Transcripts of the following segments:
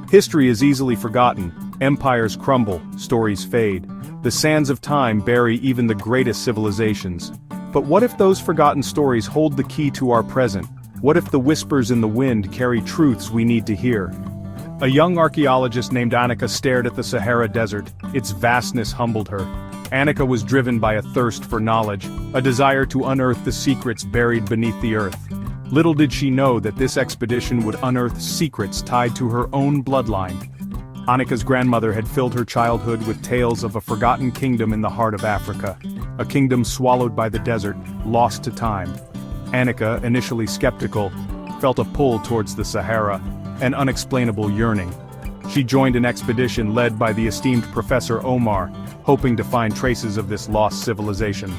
History is easily forgotten, empires crumble, stories fade. The sands of time bury even the greatest civilizations. But what if those forgotten stories hold the key to our present? What if the whispers in the wind carry truths we need to hear? A young archaeologist named Annika stared at the Sahara Desert. Its vastness humbled her. Annika was driven by a thirst for knowledge, a desire to unearth the secrets buried beneath the earth. Little did she know that this expedition would unearth secrets tied to her own bloodline. Annika's grandmother had filled her childhood with tales of a forgotten kingdom in the heart of Africa, a kingdom swallowed by the desert, lost to time. Annika, initially skeptical, felt a pull towards the Sahara, an unexplainable yearning. She joined an expedition led by the esteemed Professor Omar, hoping to find traces of this lost civilization.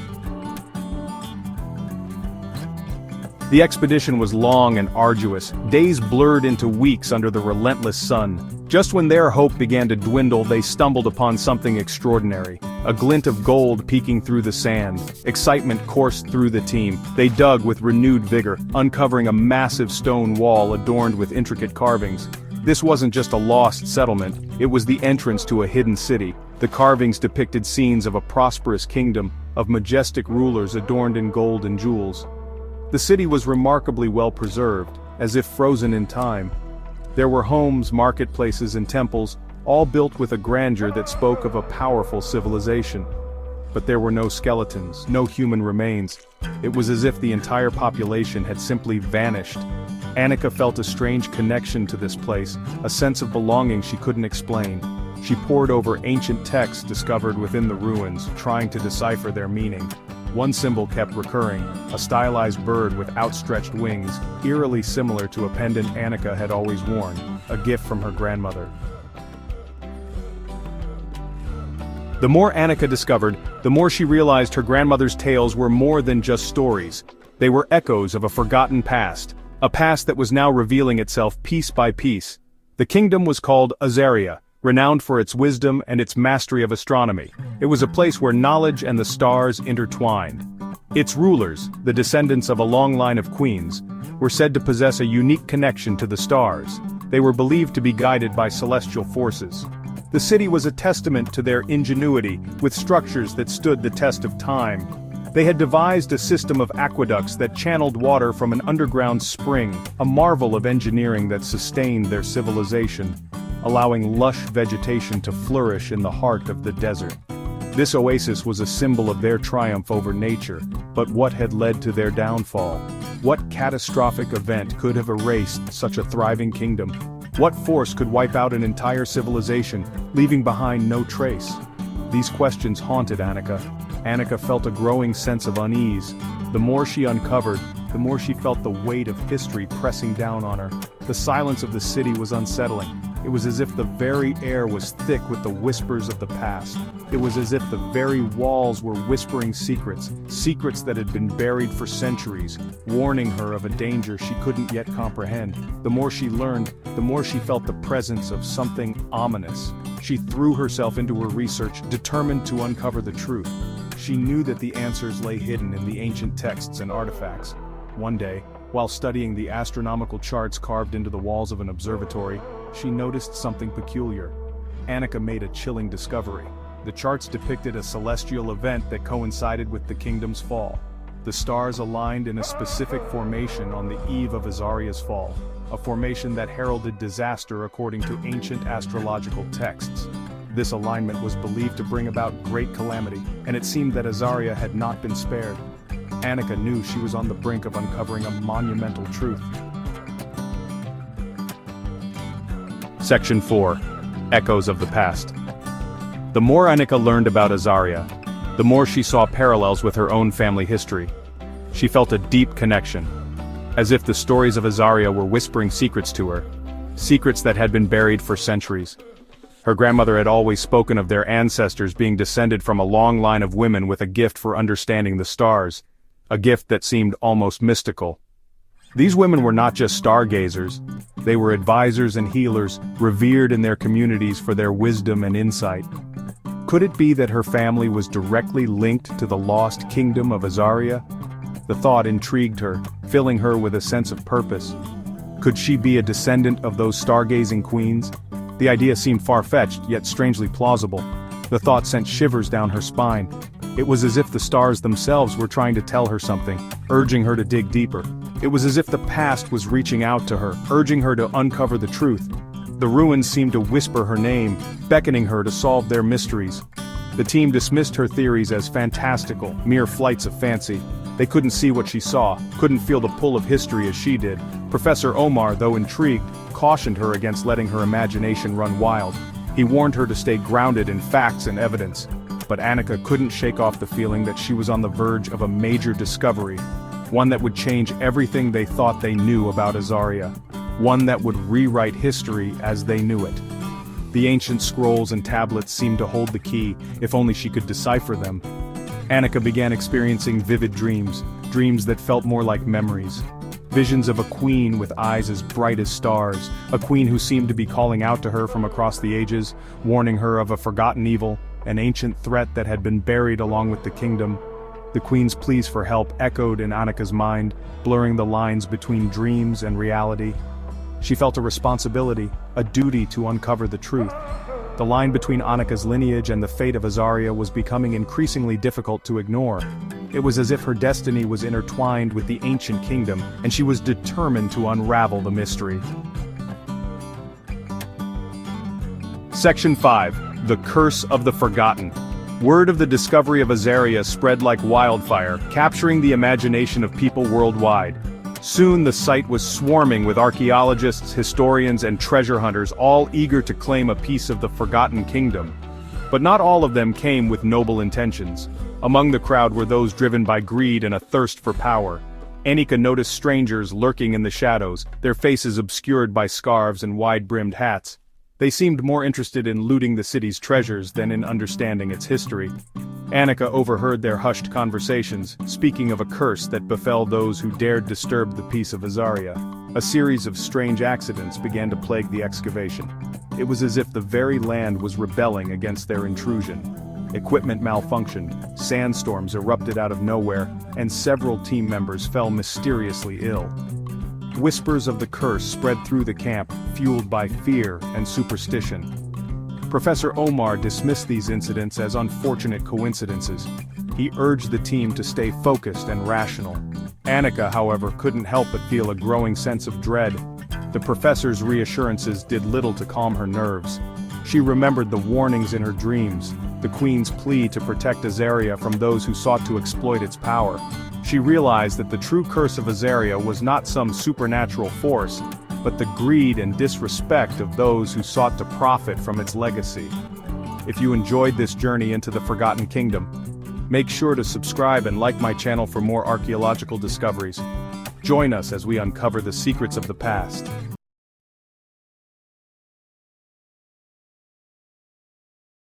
The expedition was long and arduous, days blurred into weeks under the relentless sun. Just when their hope began to dwindle, they stumbled upon something extraordinary. A glint of gold peeking through the sand. Excitement coursed through the team. They dug with renewed vigor, uncovering a massive stone wall adorned with intricate carvings. This wasn't just a lost settlement, it was the entrance to a hidden city. The carvings depicted scenes of a prosperous kingdom, of majestic rulers adorned in gold and jewels. The city was remarkably well preserved, as if frozen in time. There were homes, marketplaces, and temples, all built with a grandeur that spoke of a powerful civilization. But there were no skeletons, no human remains. It was as if the entire population had simply vanished. Annika felt a strange connection to this place, a sense of belonging she couldn't explain. She pored over ancient texts discovered within the ruins, trying to decipher their meaning. One symbol kept recurring, a stylized bird with outstretched wings, eerily similar to a pendant Annika had always worn, a gift from her grandmother. The more Annika discovered, the more she realized her grandmother's tales were more than just stories. They were echoes of a forgotten past, a past that was now revealing itself piece by piece. The kingdom was called Aeria, renowned for its wisdom and its mastery of astronomy. It was a place where knowledge and the stars intertwined. Its rulers, the descendants of a long line of queens, were said to possess a unique connection to the stars. They were believed to be guided by celestial forces. The city was a testament to their ingenuity, with structures that stood the test of time. They had devised a system of aqueducts that channeled water from an underground spring, a marvel of engineering that sustained their civilization, allowing lush vegetation to flourish in the heart of the desert. This oasis was a symbol of their triumph over nature, but what had led to their downfall? What catastrophic event could have erased such a thriving kingdom? What force could wipe out an entire civilization, leaving behind no trace? These questions haunted Annika. Annika felt a growing sense of unease. The more she uncovered, the more she felt the weight of history pressing down on her. The silence of the city was unsettling. It was as if the very air was thick with the whispers of the past. It was as if the very walls were whispering secrets, secrets that had been buried for centuries, warning her of a danger she couldn't yet comprehend. The more she learned, the more she felt the presence of something ominous. She threw herself into her research, determined to uncover the truth. She knew that the answers lay hidden in the ancient texts and artifacts. One day, while studying the astronomical charts carved into the walls of an observatory, she noticed something peculiar. Annika made a chilling discovery. The charts depicted a celestial event that coincided with the kingdom's fall. The stars aligned in a specific formation on the eve of Azaria's fall, a formation that heralded disaster according to ancient astrological texts. This alignment was believed to bring about great calamity, and it seemed that Aeria had not been spared. Annika knew she was on the brink of uncovering a monumental truth. Section 4. Echoes of the Past. The more Annika learned about Aeria, the more she saw parallels with her own family history. She felt a deep connection, as if the stories of Aeria were whispering secrets to her, secrets that had been buried for centuries. Her grandmother had always spoken of their ancestors being descended from a long line of women with a gift for understanding the stars, a gift that seemed almost mystical. These women were not just stargazers, they were advisors and healers, revered in their communities for their wisdom and insight. Could it be that her family was directly linked to the lost kingdom of Aeria? The thought intrigued her, filling her with a sense of purpose. Could she be a descendant of those stargazing queens? The idea seemed far-fetched, yet strangely plausible. The thought sent shivers down her spine. It was as if the stars themselves were trying to tell her something, urging her to dig deeper. It was as if the past was reaching out to her, urging her to uncover the truth. The ruins seemed to whisper her name, beckoning her to solve their mysteries. The team dismissed her theories as fantastical, mere flights of fancy. They couldn't see what she saw, couldn't feel the pull of history as she did. Professor Omar, though intrigued, cautioned her against letting her imagination run wild. He warned her to stay grounded in facts and evidence. But Annika couldn't shake off the feeling that she was on the verge of a major discovery, one that would change everything they thought they knew about Aeria, one that would rewrite history as they knew it. The ancient scrolls and tablets seemed to hold the key, if only she could decipher them. Annika began experiencing vivid dreams, dreams that felt more like memories. Visions of a queen with eyes as bright as stars, a queen who seemed to be calling out to her from across the ages, warning her of a forgotten evil, an ancient threat that had been buried along with the kingdom. The queen's pleas for help echoed in Annika's mind, blurring the lines between dreams and reality. She felt a responsibility, a duty to uncover the truth. The line between Annika's lineage and the fate of Aeria was becoming increasingly difficult to ignore. It was as if her destiny was intertwined with the ancient kingdom, and she was determined to unravel the mystery. Section 5. The Curse of the Forgotten. Word of the discovery of Aeria spread like wildfire, capturing the imagination of people worldwide. Soon the site was swarming with archaeologists, historians, and treasure hunters, all eager to claim a piece of the Forgotten Kingdom. But not all of them came with noble intentions. Among the crowd were those driven by greed and a thirst for power. Annika noticed strangers lurking in the shadows, their faces obscured by scarves and wide-brimmed hats. They seemed more interested in looting the city's treasures than in understanding its history. Annika overheard their hushed conversations, speaking of a curse that befell those who dared disturb the peace of Aeria. A series of strange accidents began to plague the excavation. It was as if the very land was rebelling against their intrusion. Equipment malfunctioned, sandstorms erupted out of nowhere, and several team members fell mysteriously ill. Whispers of the curse spread through the camp, fueled by fear and superstition. Professor Omar dismissed these incidents as unfortunate coincidences. He urged the team to stay focused and rational. Annika, however, couldn't help but feel a growing sense of dread. The professor's reassurances did little to calm her nerves. She remembered the warnings in her dreams, the queen's plea to protect Aeria from those who sought to exploit its power. She realized that the true curse of Aeria was not some supernatural force, but the greed and disrespect of those who sought to profit from its legacy. If you enjoyed this journey into the Forgotten Kingdom, make sure to subscribe and like my channel for more archaeological discoveries. Join us as we uncover the secrets of the past.